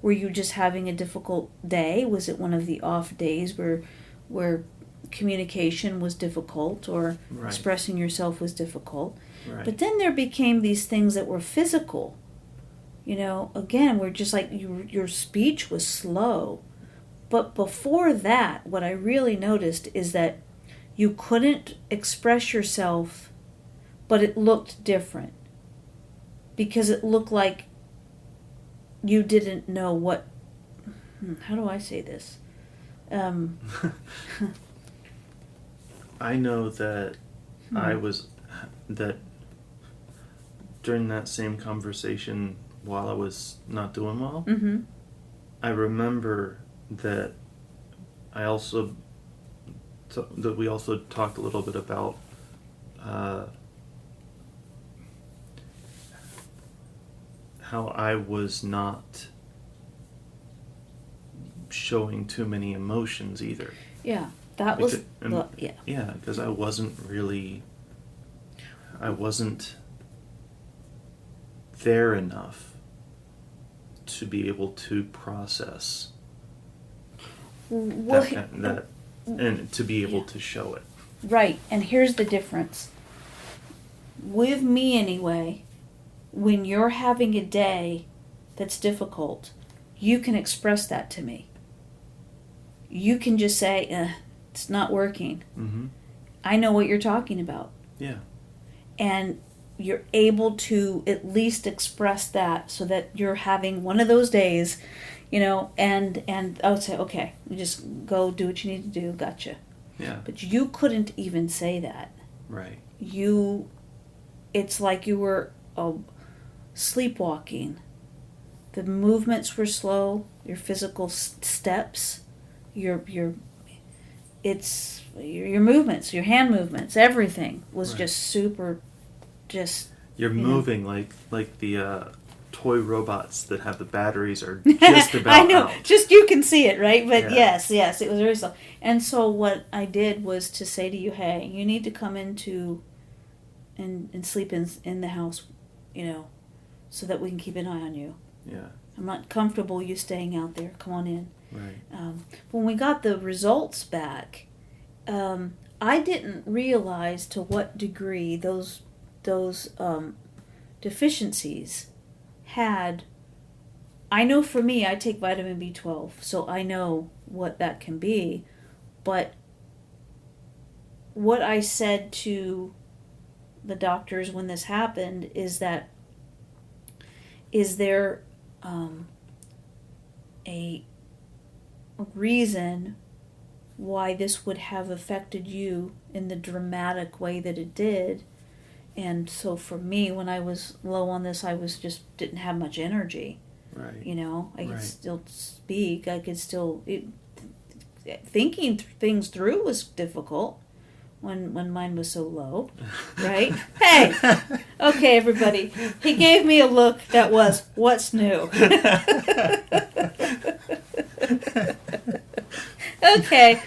Speaker 2: Were you just having a difficult day? Was it one of the off days where communication was difficult or expressing yourself was difficult?
Speaker 1: Right.
Speaker 2: But then there became these things that were physical. Again, we're just like your speech was slow. But before that, what I really noticed is that you couldn't express yourself, but it looked different. Because it looked like you didn't know what... How do I say this?
Speaker 1: I know that that during that same conversation while I was not doing well, I remember that I also that we also talked a little bit about how I was not showing too many emotions either.
Speaker 2: Yeah, that was
Speaker 1: because I wasn't there enough to be able to process that and to be able to show it.
Speaker 2: Right, and here's the difference. With me anyway, when you're having a day that's difficult, you can express that to me. You can just say, it's not working.
Speaker 1: Mm-hmm.
Speaker 2: I know what you're talking about.
Speaker 1: Yeah. And
Speaker 2: you're able to at least express that so that you're having one of those days, and I would say, okay, you just go do what you need to do, gotcha.
Speaker 1: Yeah.
Speaker 2: But you couldn't even say that.
Speaker 1: Right.
Speaker 2: It's like you were sleepwalking. The movements were slow, your physical steps, your movements, your hand movements, everything was just super,
Speaker 1: You're moving like the toy robots that have the batteries are just about
Speaker 2: I know,
Speaker 1: out.
Speaker 2: just you can see it, right? But yes, it was very slow. And so what I did was to say to you, hey, you need to come into and sleep in the house, so that we can keep an eye on you.
Speaker 1: Yeah.
Speaker 2: I'm not comfortable you staying out there. Come on in.
Speaker 1: Right.
Speaker 2: When we got the results back, I didn't realize to what degree those deficiencies had. I know for me, I take vitamin B12, so I know what that can be. But what I said to the doctors when this happened is that, is there a reason why this would have affected you in the dramatic way that it did? And so for me, when I was low on this, I was just didn't have much energy.
Speaker 1: Right.
Speaker 2: I could still speak. I could still... thinking things through was difficult, when mine was so low, right? Hey, okay, everybody. He gave me a look that was, what's new? Okay,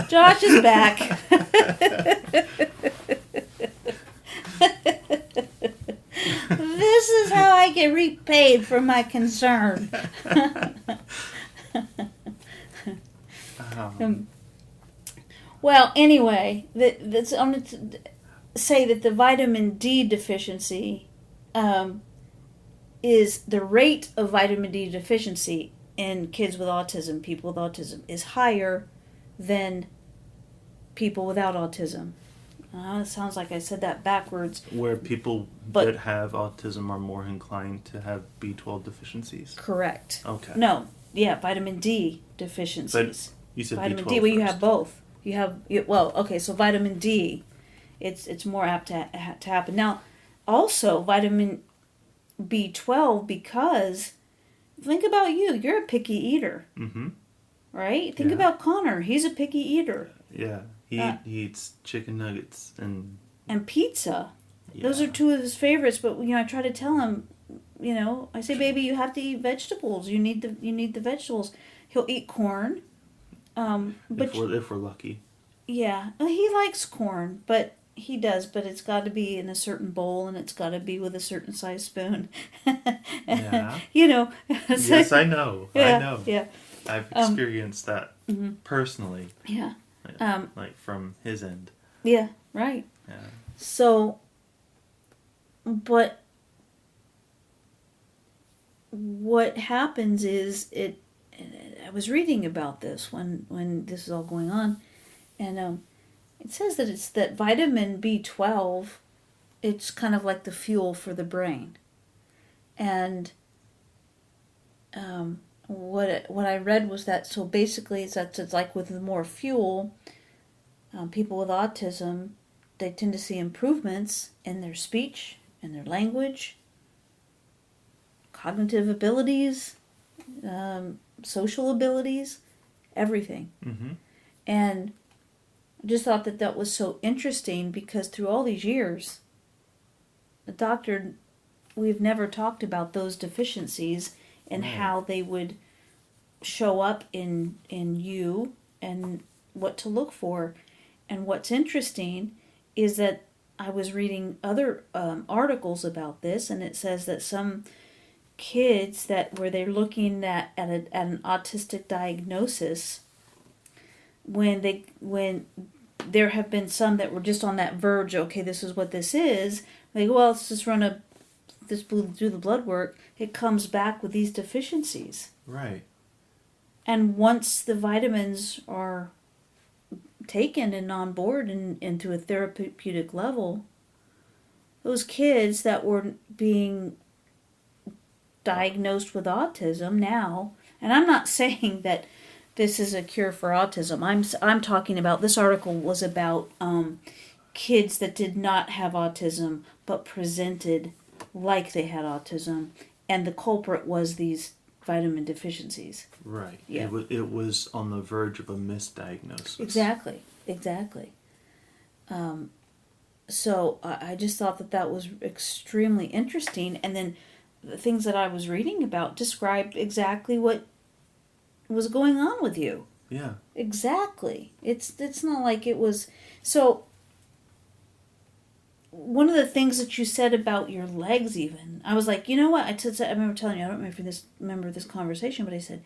Speaker 2: Josh is back. This is how I get repaid for my concern. Well, anyway, that's I'm going to say that the vitamin D deficiency is the rate of vitamin D deficiency in kids with autism, people with autism, is higher than people without autism. It sounds like I said that backwards.
Speaker 1: Where people that have autism are more inclined to have B12 deficiencies.
Speaker 2: Correct.
Speaker 1: Okay.
Speaker 2: No, yeah, vitamin D deficiencies.
Speaker 1: But you said
Speaker 2: vitamin
Speaker 1: B12
Speaker 2: D. Well, you
Speaker 1: first.
Speaker 2: have both. Okay. So vitamin D, it's more apt to happen. Now, also vitamin B12, because think about you. You're a picky eater.
Speaker 1: Mm-hmm.
Speaker 2: Right? Think about Connor. He's a picky eater.
Speaker 1: Yeah. He eats chicken nuggets and
Speaker 2: pizza.
Speaker 1: Yeah.
Speaker 2: Those are two of his favorites. But I try to tell him, I say, baby, you have to eat vegetables. You need the vegetables. He'll eat corn. But
Speaker 1: if we're lucky.
Speaker 2: Yeah, he likes corn, but he does. But it's got to be in a certain bowl, and it's got to be with a certain size spoon.
Speaker 1: Yeah.
Speaker 2: Yes,
Speaker 1: I know.
Speaker 2: Yeah,
Speaker 1: I know.
Speaker 2: Yeah.
Speaker 1: I've experienced that
Speaker 2: Mm-hmm.
Speaker 1: personally.
Speaker 2: Yeah.
Speaker 1: Like from his end.
Speaker 2: Yeah. Right.
Speaker 1: Yeah.
Speaker 2: So, but what happens is I was reading about this when this is all going on, and it says that vitamin B12, it's kind of like the fuel for the brain, and what I read was that, so basically it's like with more fuel, people with autism, they tend to see improvements in their speech, in their language, cognitive abilities, social abilities, everything.
Speaker 1: Mm-hmm.
Speaker 2: And I just thought that was so interesting, because through all these years, we've never talked about those deficiencies and how they would show up in you and what to look for. And what's interesting is that I was reading other articles about this, and it says that some kids where they're looking at an autistic diagnosis, when there have been some that were just on that verge, okay, this is what this is, they go, well, let's just do the blood work, it comes back with these deficiencies.
Speaker 1: Right.
Speaker 2: And once the vitamins are taken and on board and to a therapeutic level, those kids that were being diagnosed with autism now, and I'm not saying that this is a cure for autism. I'm talking about, this article was about kids that did not have autism but presented like they had autism, and the culprit was these vitamin deficiencies.
Speaker 1: Right.
Speaker 2: Yeah.
Speaker 1: It was on the verge of a misdiagnosis.
Speaker 2: Exactly. So I just thought that was extremely interesting, and then the things that I was reading about described exactly what was going on with you.
Speaker 1: Yeah.
Speaker 2: Exactly. It's not like it was. So one of the things that you said about your legs, even, I was like, you know what? I remember telling you, I don't remember this conversation, but I said,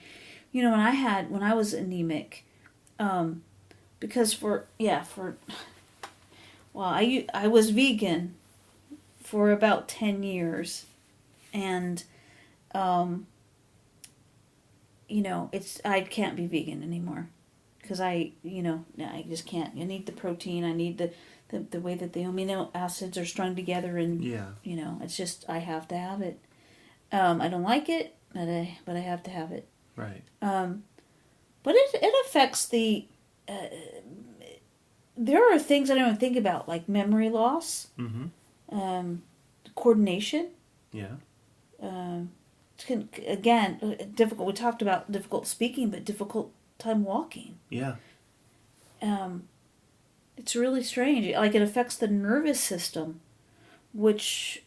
Speaker 2: when I was anemic, because I was vegan for about 10 years, and I can't be vegan anymore, because I just can't. I need the protein. I need the way that the amino acids are strung together, and it's just, I have to have it. I don't like it, but I have to have it.
Speaker 1: Right.
Speaker 2: But it affects the. There are things I don't even think about, like memory loss, coordination.
Speaker 1: Yeah.
Speaker 2: Again, difficult. We talked about difficult speaking, but difficult time walking.
Speaker 1: Yeah.
Speaker 2: It's really strange. Like, it affects the nervous system, which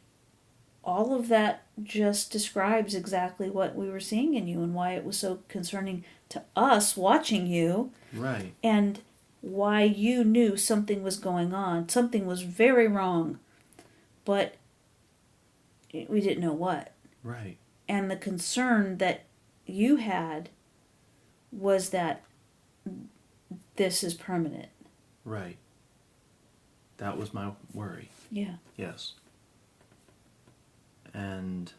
Speaker 2: all of that just describes exactly what we were seeing in you and why it was so concerning to us watching you.
Speaker 1: Right.
Speaker 2: And why you knew something was going on. Something was very wrong, but we didn't know what.
Speaker 1: Right.
Speaker 2: And the concern that you had was that this is permanent.
Speaker 1: Right. That was my worry.
Speaker 2: Yeah.
Speaker 1: Yes. And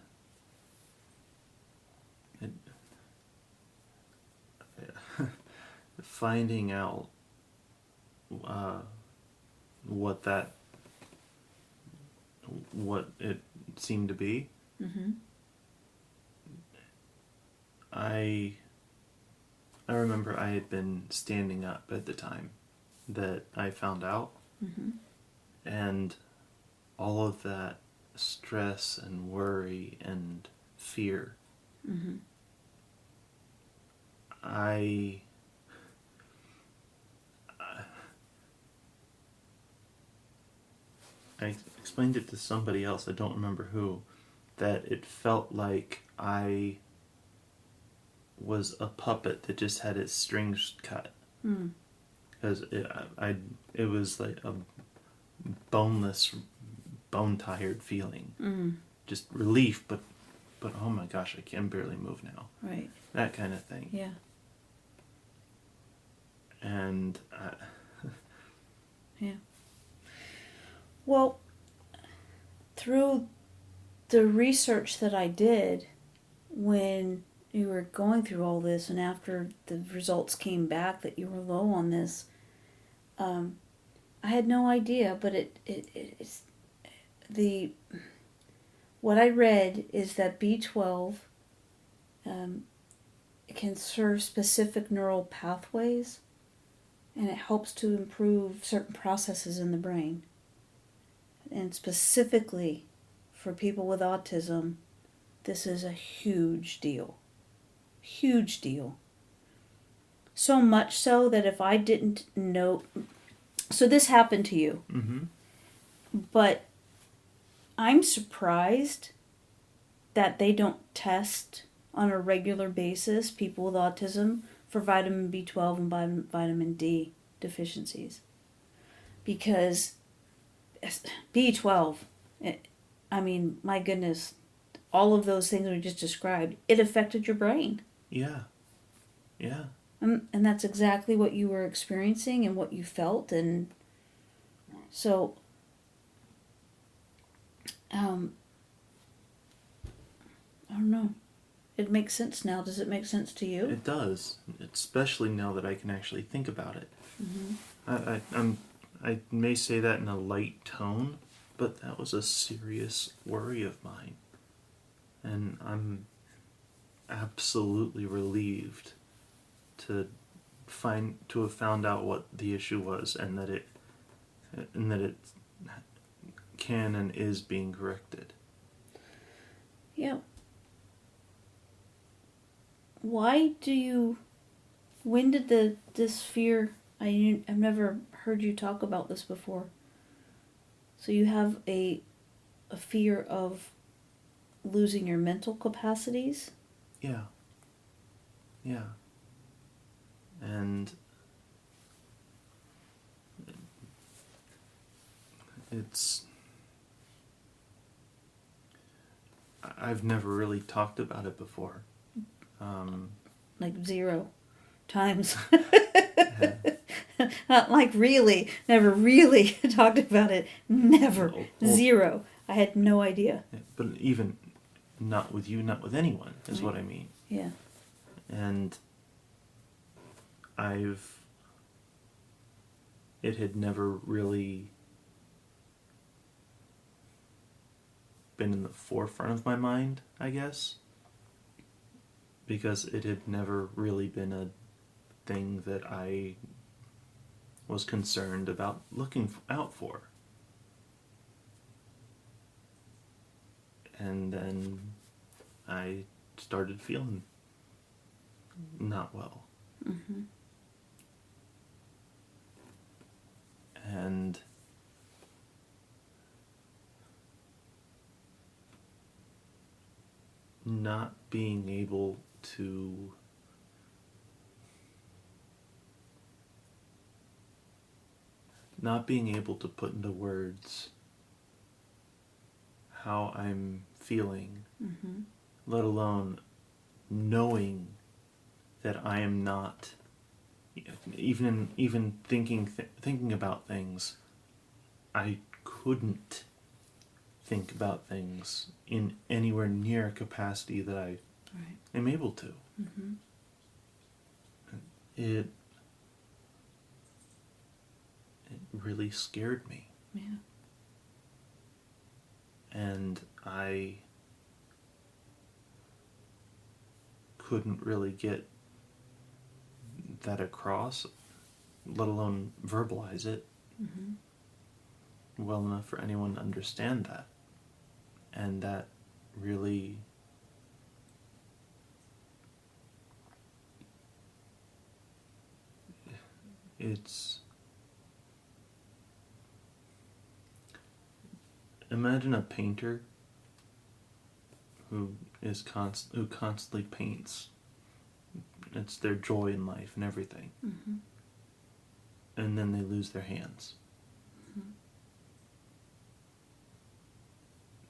Speaker 1: finding out what it seemed to be,
Speaker 2: Mm-hmm.
Speaker 1: I remember I had been standing up at the time that I found out,
Speaker 2: Mm-hmm.
Speaker 1: and all of that stress and worry and fear,
Speaker 2: Mm-hmm.
Speaker 1: I explained it to somebody else, I don't remember who, that it felt like I was a puppet that just had its strings cut.
Speaker 2: Mm.
Speaker 1: Because it was like a boneless, bone-tired feeling.
Speaker 2: Mm.
Speaker 1: Just relief, but oh my gosh, I can barely move now.
Speaker 2: Right.
Speaker 1: That kind of thing.
Speaker 2: Yeah.
Speaker 1: And
Speaker 2: Yeah. Well, through the research that I did when you were going through all this and after the results came back that you were low on this, I had no idea, but it's what I read is that B12 can serve specific neural pathways, and it helps to improve certain processes in the brain. And specifically for people with autism, this is a huge deal. Huge deal. So much so that if I didn't know... So this happened to you.
Speaker 1: mm-hmm.
Speaker 2: But I'm surprised that they don't test on a regular basis people with autism for vitamin B12 and vitamin D deficiencies. Because B12, I mean, my goodness, all of those things we just described, it affected your brain.
Speaker 1: Yeah. Yeah.
Speaker 2: And that's exactly what you were experiencing and what you felt. And so, I don't know. It makes sense now. Does it make sense to you?
Speaker 1: It does, especially now that I can actually think about it.
Speaker 2: Mm-hmm.
Speaker 1: I may say that in a light tone, but that was a serious worry of mine. And I'm absolutely relieved to have found out what the issue was, and that it can and is being corrected.
Speaker 2: Yeah. When did this fear, I've never heard you talk about this before. So you have a fear of losing your mental capacities?
Speaker 1: Yeah. Yeah. And I've never really talked about it before.
Speaker 2: Like 0 times.
Speaker 1: Yeah.
Speaker 2: Not like really. Never really talked about it. Never.
Speaker 1: Well,
Speaker 2: 0. I had no idea.
Speaker 1: But even not with you, not with anyone, is
Speaker 2: Right.
Speaker 1: what I mean.
Speaker 2: Yeah.
Speaker 1: And it had never really been in the forefront of my mind, I guess, because it had never really been a thing that I was concerned about looking out for. And then I started feeling not well.
Speaker 2: Mm-hmm.
Speaker 1: and not being able to put into words how I'm feeling, let alone knowing that I am not, even thinking about things, I couldn't think about things in anywhere near a capacity that I am able to. It really scared me.
Speaker 2: Yeah.
Speaker 1: And I couldn't really get that across, let alone verbalize it well enough for anyone to understand that. And that really imagine a painter who constantly paints. It's their joy in life and everything. And then they lose their hands.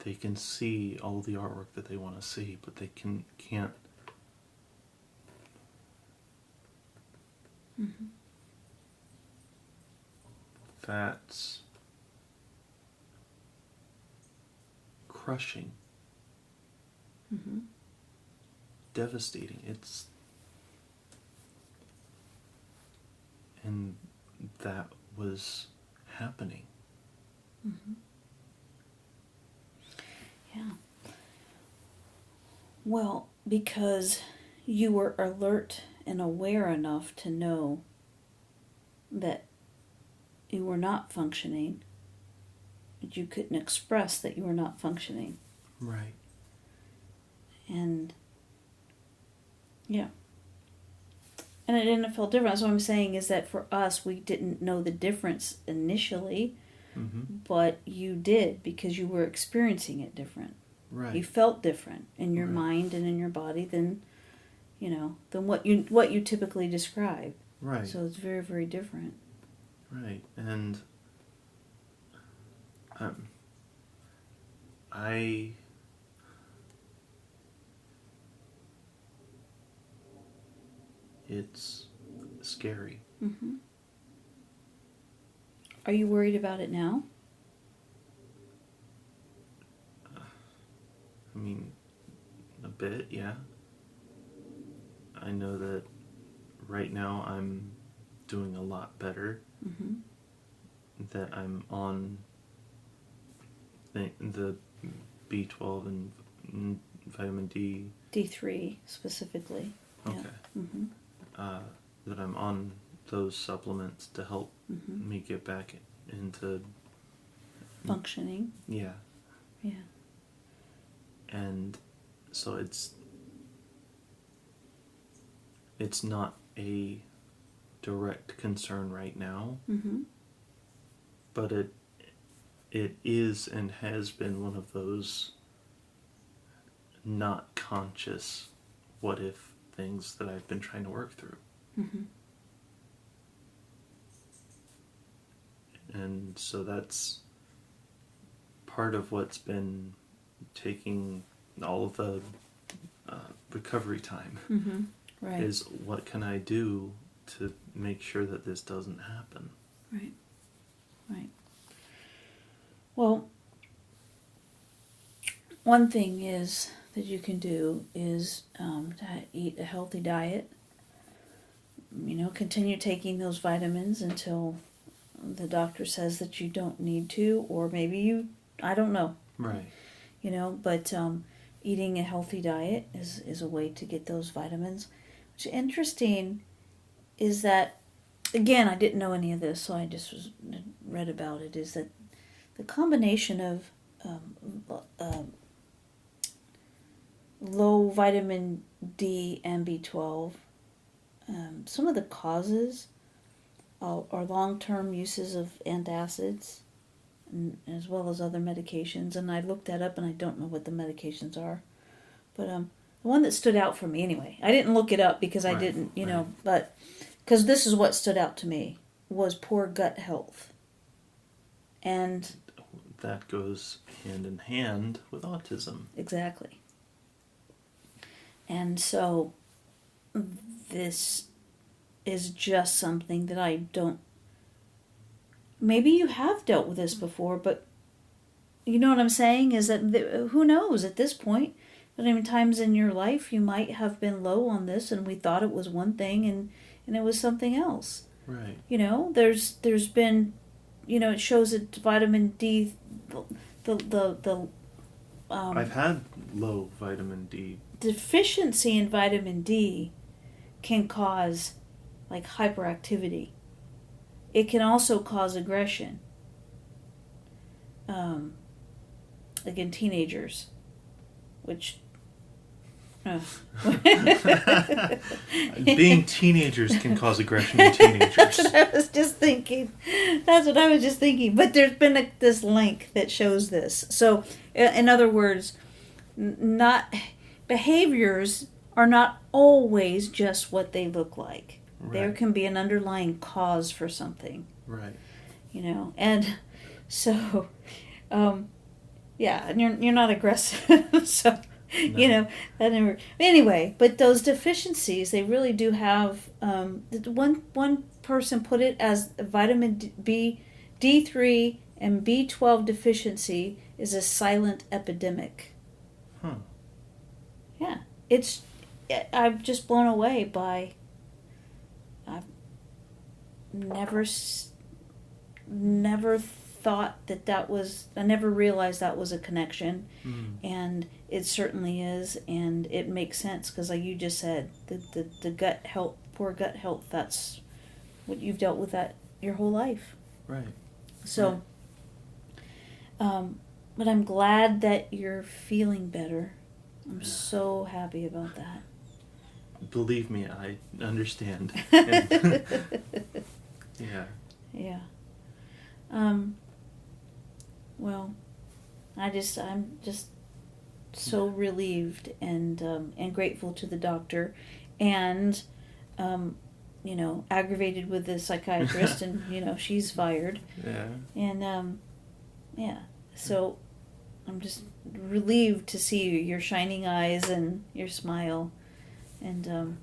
Speaker 1: They can see all the artwork that they want to see, but they can't. That's crushing. Devastating. And that was happening.
Speaker 2: Yeah. Well, because you were alert and aware enough to know that you were not functioning, but you couldn't express that you were not functioning.
Speaker 1: Right.
Speaker 2: And yeah. And it didn't feel different. That's what I'm saying is that for us, we didn't know the difference initially, but you did because you were experiencing it different.
Speaker 1: Right.
Speaker 2: You felt different in your mind and in your body than what you typically describe.
Speaker 1: Right.
Speaker 2: So it's very, very different.
Speaker 1: Right. And it's scary.
Speaker 2: Are you worried about it now?
Speaker 1: I mean, a bit, yeah. I know that right now I'm doing a lot better. That I'm on the B12 and vitamin D.
Speaker 2: D3 specifically.
Speaker 1: Okay.
Speaker 2: Yeah.
Speaker 1: That I'm on those supplements to help me get back into
Speaker 2: Functioning.
Speaker 1: Yeah.
Speaker 2: Yeah.
Speaker 1: And so it's not a direct concern right now, but it is and has been one of those not conscious what if things that I've been trying to work through. And so that's part of what's been taking all of the recovery time.
Speaker 2: Right.
Speaker 1: Is what can I do to make sure that this doesn't happen?
Speaker 2: Right. Right. Well, one thing is that you can do is to eat a healthy diet. Continue taking those vitamins until the doctor says that you don't need to, or maybe I don't know.
Speaker 1: Right.
Speaker 2: But eating a healthy diet is a way to get those vitamins. What's interesting is that, again, I didn't know any of this, so I just read about it, is that the combination of low vitamin D and B12, some of the causes or long-term uses of antacids, as well as other medications. And I looked that up, and I don't know what the medications are. But the one that stood out for me, anyway, I didn't look it up because I didn't, but because this is what stood out to me, was poor gut health. And
Speaker 1: that goes hand in hand with autism.
Speaker 2: Exactly. And so this is just something that I don't... Maybe you have dealt with this before, but you know what I'm saying? Is that who knows at this point? But I mean, times in your life you might have been low on this, and we thought it was one thing, and it was something else.
Speaker 1: Right.
Speaker 2: There's been, it shows that vitamin D,
Speaker 1: I've had low vitamin D.
Speaker 2: Deficiency in vitamin D can cause like hyperactivity. It can also cause aggression. Like in teenagers, which
Speaker 1: being teenagers can cause aggression in teenagers.
Speaker 2: That's what I was just thinking. But there's been this link that shows this. So, in other words, behaviors are not always just what they look like. Right. There can be an underlying cause for something.
Speaker 1: Right.
Speaker 2: And so, and you're not aggressive, so. No. That never. Anyway, but those deficiencies, they really do have. One person put it as vitamin D3 and B12 deficiency is a silent epidemic.
Speaker 1: Huh.
Speaker 2: Yeah, I'm just blown away by. I've never thought that was. I never realized that was a connection, and it certainly is, and it makes sense because, like you just said, the gut health, poor gut health. That's what you've dealt with that your whole life.
Speaker 1: Right.
Speaker 2: So, but I'm glad that you're feeling better. I'm so happy about that.
Speaker 1: Believe me, I understand. Yeah.
Speaker 2: Yeah. Well, I'm just so relieved and grateful to the doctor, and aggravated with the psychiatrist, and she's fired.
Speaker 1: Yeah.
Speaker 2: And so I'm just relieved to see your shining eyes and your smile, and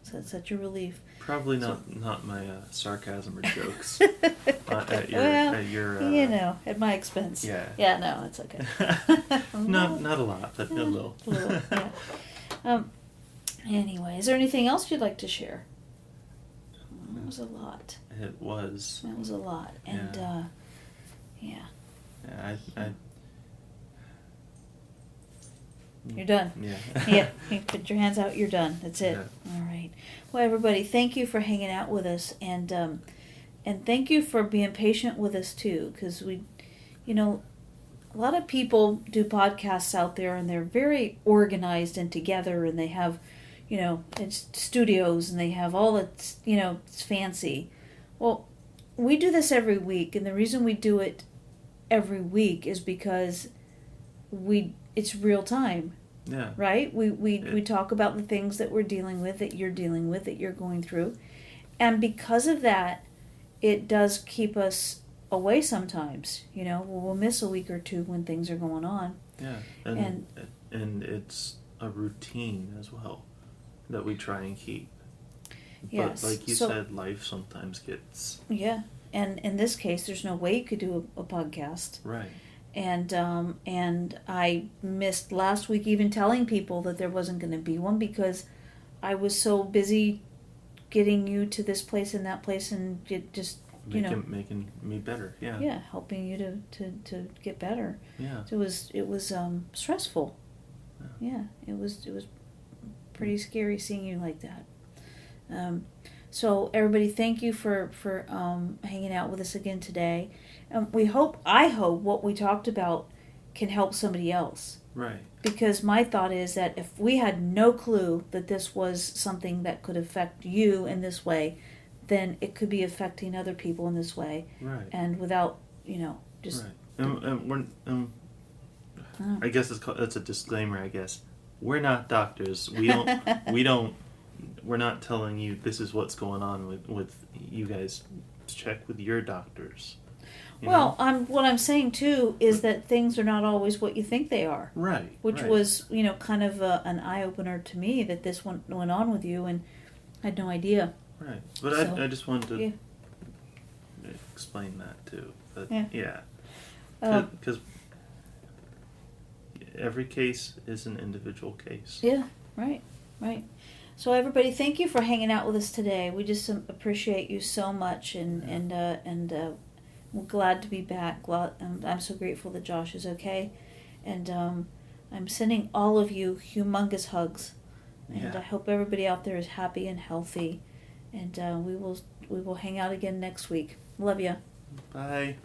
Speaker 2: so it's such a relief.
Speaker 1: Probably not my sarcasm or jokes at your
Speaker 2: at my expense.
Speaker 1: Yeah.
Speaker 2: Yeah, no, it's okay.
Speaker 1: Not a lot, but a little.
Speaker 2: Yeah. Anyway, is there anything else you'd like to share? That was a lot.
Speaker 1: It was.
Speaker 2: That was a lot, and
Speaker 1: Yeah, I
Speaker 2: You're done.
Speaker 1: Yeah.
Speaker 2: Yeah. You put your hands out. You're done. That's it.
Speaker 1: Yeah.
Speaker 2: All right. Well, everybody, thank you for hanging out with us, and thank you for being patient with us too, because we, a lot of people do podcasts out there, and they're very organized and together, and they have, it's studios, and they have all it's, it's fancy. Well, we do this every week, and the reason we do it every week is because it's real time.
Speaker 1: Yeah.
Speaker 2: Right? We talk about the things that we're dealing with, that you're dealing with, that you're going through. And because of that, it does keep us away sometimes. We'll miss a week or two when things are going on.
Speaker 1: Yeah. And it's a routine as well that we try and keep.
Speaker 2: Yes.
Speaker 1: But like you said, life sometimes gets...
Speaker 2: Yeah. And in this case, there's no way you could do a podcast.
Speaker 1: Right.
Speaker 2: And I missed last week even telling people that there wasn't going to be one because I was so busy getting you to this place and that place and
Speaker 1: making me better. Yeah.
Speaker 2: Yeah, helping you to get better.
Speaker 1: Yeah.
Speaker 2: So it was stressful. Yeah, it was pretty scary seeing you like that. So everybody, thank you for hanging out with us again today. I hope what we talked about can help somebody else.
Speaker 1: Right.
Speaker 2: Because my thought is that if we had no clue that this was something that could affect you in this way, then it could be affecting other people in this way.
Speaker 1: Right.
Speaker 2: And without, just...
Speaker 1: Right. And I guess it's a disclaimer, I guess. We're not doctors. We're not telling you this is what's going on with you guys. Check with your doctors.
Speaker 2: What I'm saying too is that things are not always what you think they are.
Speaker 1: Right.
Speaker 2: Which was, kind of an eye-opener to me that this went on with you, and I had no idea.
Speaker 1: Right. But I just wanted to explain that too. But because every case is an individual case.
Speaker 2: Yeah, right. So everybody, thank you for hanging out with us today. We just appreciate you so much, and we're glad to be back. I'm so grateful that Josh is okay, and I'm sending all of you humongous hugs, and I hope everybody out there is happy and healthy, and we will hang out again next week. Love you.
Speaker 1: Bye.